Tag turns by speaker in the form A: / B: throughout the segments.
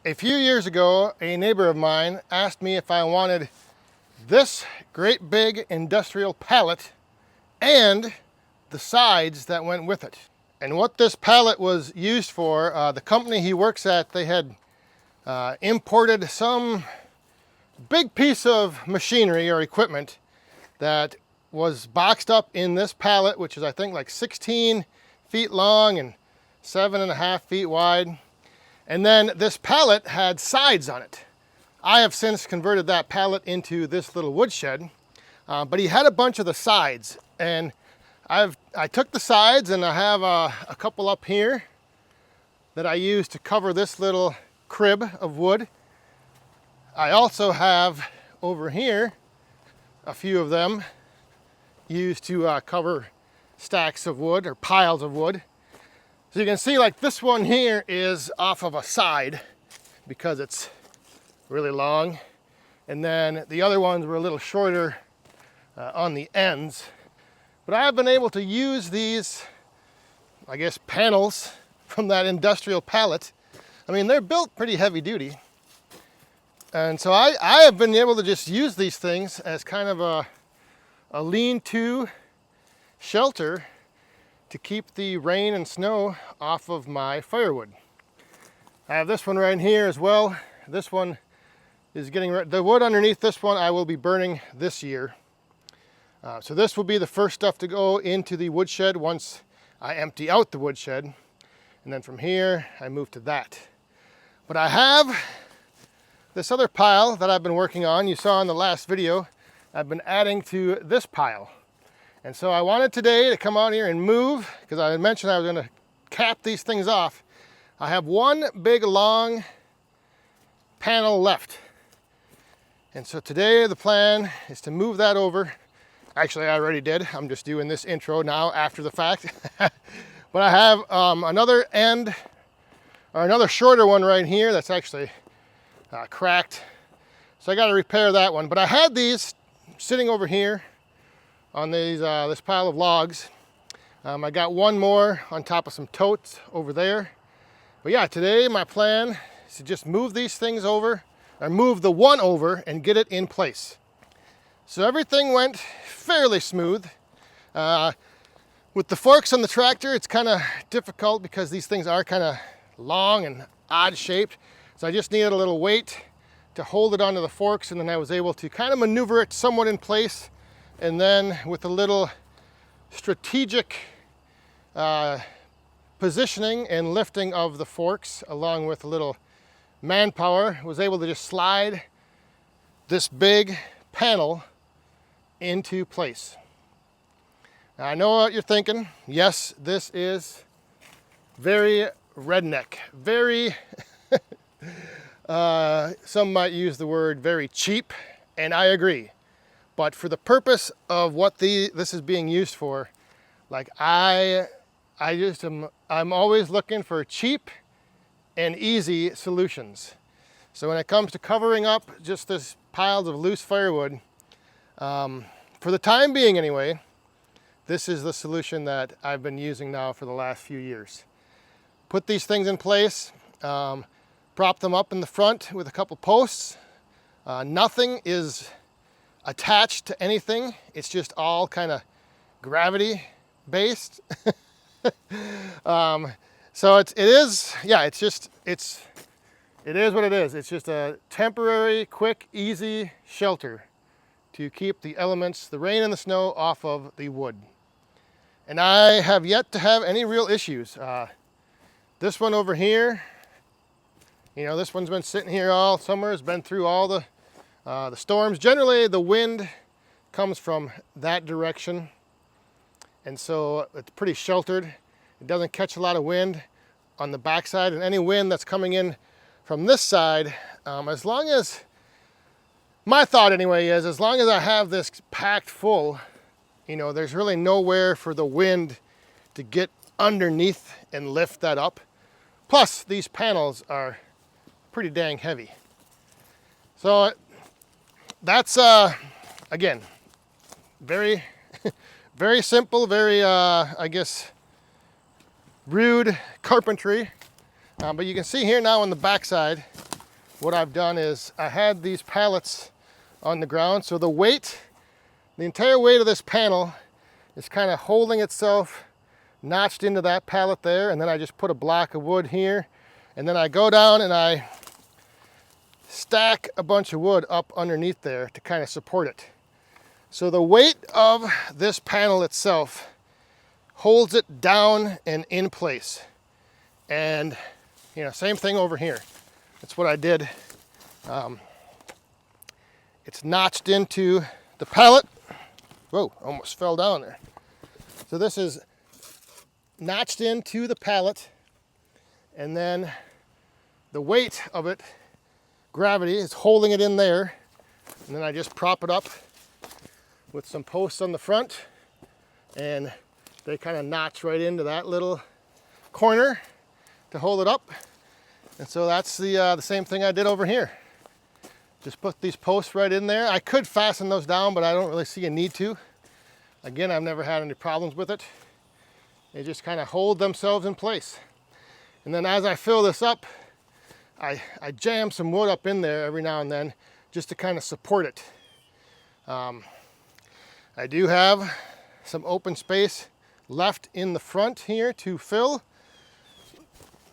A: A few years ago, a neighbor of mine asked me if I wanted this great big industrial pallet and the sides that went with it. And what this pallet was used for, the company he works at, they had imported some big piece of machinery or equipment that was boxed up in this pallet, which is I think like 16 feet long and 7.5 feet wide. And then this pallet had sides on it. I have since converted that pallet into this little woodshed, but he had a bunch of the sides, and I took the sides and I have a couple up here that I use to cover this little crib of wood. I also have over here a few of them used to cover stacks of wood or piles of wood. So you can see like this one here is off of a side because it's really long, and then the other ones were a little shorter on the ends. But I've been able to use these, I guess, panels from that industrial pallet. I mean, they're built pretty heavy duty. And so I have been able to just use these things as kind of a lean-to shelter to keep the rain and snow off of my firewood. I have this one right here as well. This one is the wood underneath this one I will be burning this year. So this will be the first stuff to go into the woodshed once I empty out the woodshed. And then from here, I move to that. But I have this other pile that I've been working on. You saw in the last video, I've been adding to this pile. And so I wanted today to come out here and move, because I had mentioned I was going to cap these things off. I have one big long panel left. And so today the plan is to move that over. Actually, I already did. I'm just doing this intro now after the fact. But I have another end, or another shorter one right here that's actually cracked. So I got to repair that one. But I had these sitting over here on these this pile of logs. I got one more on top of some totes over there. But yeah, today my plan is to just move these things over, or move the one over and get it in place. So everything went fairly smooth. With the forks on the tractor, it's kind of difficult because these things are kind of long and odd shaped. So I just needed a little weight to hold it onto the forks, and then I was able to kind of maneuver it somewhat in place. And then with a little strategic positioning and lifting of the forks, along with a little manpower, was able to just slide this big panel into place. Now, I know what you're thinking. Yes, this is very redneck, very, some might use the word very cheap, and I agree. But for the purpose of what this is being used for, like I'm always looking for cheap and easy solutions. So when it comes to covering up just this piles of loose firewood, for the time being anyway, this is the solution that I've been using now for the last few years. Put these things in place, prop them up in the front with a couple posts. Nothing is attached to anything. It's just all kind of gravity based. So it is what it is. It's just a temporary, quick, easy shelter to keep the elements, the rain and the snow, off of the wood. And I have yet to have any real issues. This one over here, this one's been sitting here all summer. It's been through all the storms. Generally, the wind comes from that direction, and so it's pretty sheltered. It doesn't catch a lot of wind on the backside, and any wind that's coming in from this side, as long as, my thought anyway is, as long as I have this packed full, there's really nowhere for the wind to get underneath and lift that up. Plus, these panels are pretty dang heavy. So that's, again, very, very simple, very, I guess, rude carpentry. But you can see here now on the backside, what I've done is I had these pallets on the ground, so the weight, the entire weight of this panel is kind of holding itself notched into that pallet there, and then I just put a block of wood here, and then I go down and I stack a bunch of wood up underneath there to kind of support it. So the weight of this panel itself holds it down and in place. And you know, same thing over here. That's what I did. It's notched into the pallet. Whoa, almost fell down there. So this is notched into the pallet, and then the weight of it, gravity, is holding it in there. And then I just prop it up with some posts on the front, and they kind of notch right into that little corner to hold it up. And so that's the same thing I did over here. Just put these posts right in there. I could fasten those down, but I don't really see a need to. Again, I've never had any problems with it. They just kind of hold themselves in place. And then as I fill this up, I jam some wood up in there every now and then just to kind of support it. I do have some open space left in the front here to fill.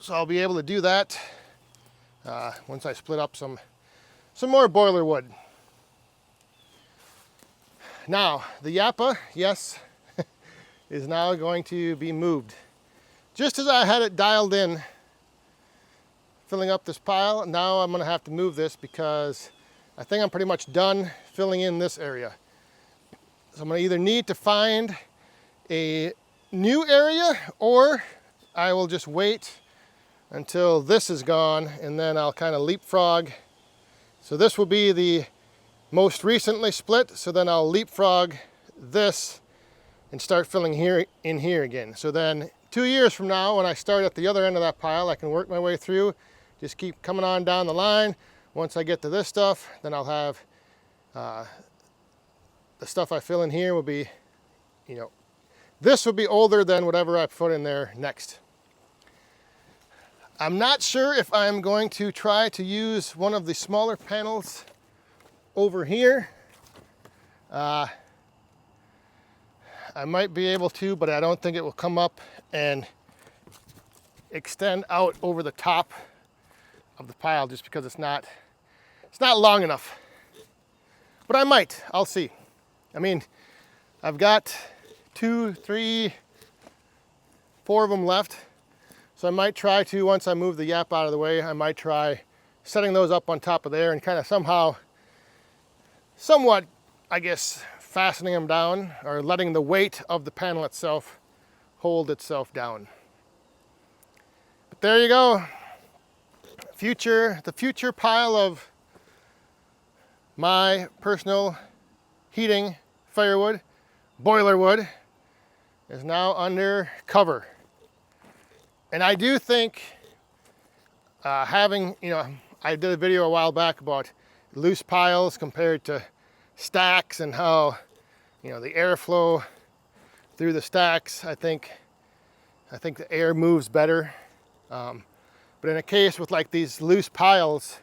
A: So I'll be able to do that once I split up some more boiler wood. Now, the yappa, yes, is now going to be moved. Just as I had it dialed in, filling up this pile, now I'm gonna have to move this because I think I'm pretty much done filling in this area. So I'm gonna either need to find a new area, or I will just wait until this is gone and then I'll kind of leapfrog. So this will be the most recently split, so then I'll leapfrog this and start filling in here again. So then 2 years from now, when I start at the other end of that pile, I can work my way through, just keep coming on down the line. Once I get to this stuff, then I'll have the stuff I fill in here will be, you know, this will be older than whatever I put in there next. I'm not sure if I'm going to try to use one of the smaller panels over here. I might be able to, but I don't think it will come up and extend out over the top of the pile just because it's not long enough. But I might, I'll see. I mean, I've got 2, 3, 4 of them left. So I might try to, once I move the yap out of the way, I might try setting those up on top of there and kind of somewhat, I guess, fastening them down or letting the weight of the panel itself hold itself down. But there you go. The future pile of my personal heating firewood, boiler wood, is now under cover. And I do think having, you know, I did a video a while back about loose piles compared to stacks and how, you know, the airflow through the stacks, I think the air moves better. But in a case with like these loose piles,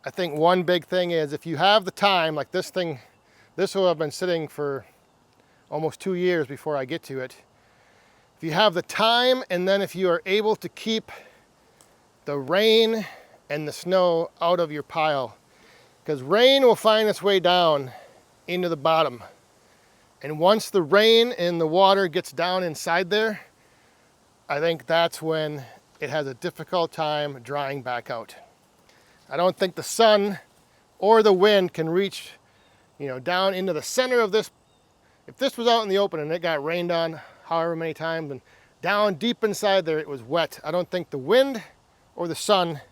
A: I think one big thing is if you have the time, like this will have been sitting for almost 2 years before I get to it. If you have the time, and then if you are able to keep the rain and the snow out of your pile, because rain will find its way down into the bottom. And once the rain and the water gets down inside there, I think that's when it has a difficult time drying back out. I don't think the sun or the wind can reach, you know, down into the center of this. If this was out in the open and it got rained on however many times and down deep inside there it was wet, I don't think the wind or the sun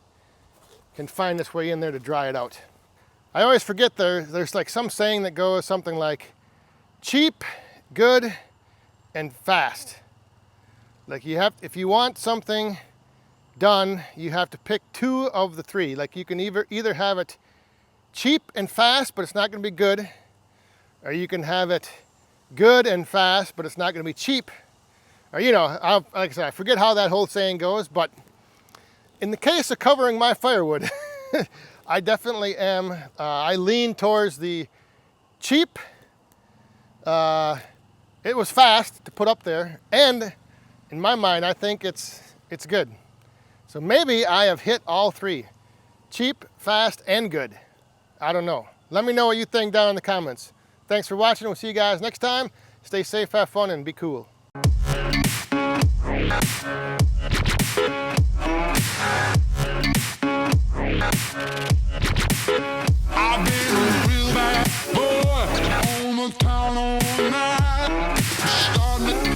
A: can find its way in there to dry it out. I always forget there's like some saying that goes something like cheap, good, and fast. Like if you want something done, you have to pick 2 of the 3. Like you can either have it cheap and fast, but it's not going to be good, or you can have it good and fast, but it's not going to be cheap. Or, you know, like I said, I forget how that whole saying goes, but in the case of covering my firewood, I definitely am. I lean towards the cheap. It was fast to put up there, and in my mind, I think it's good. So maybe I have hit all three: cheap, fast, and good. I don't know. Let me know what you think down in the comments. Thanks for watching. We'll see you guys next time. Stay safe, have fun, and be cool.
B: I've been a real bad boy on the town all night. Starting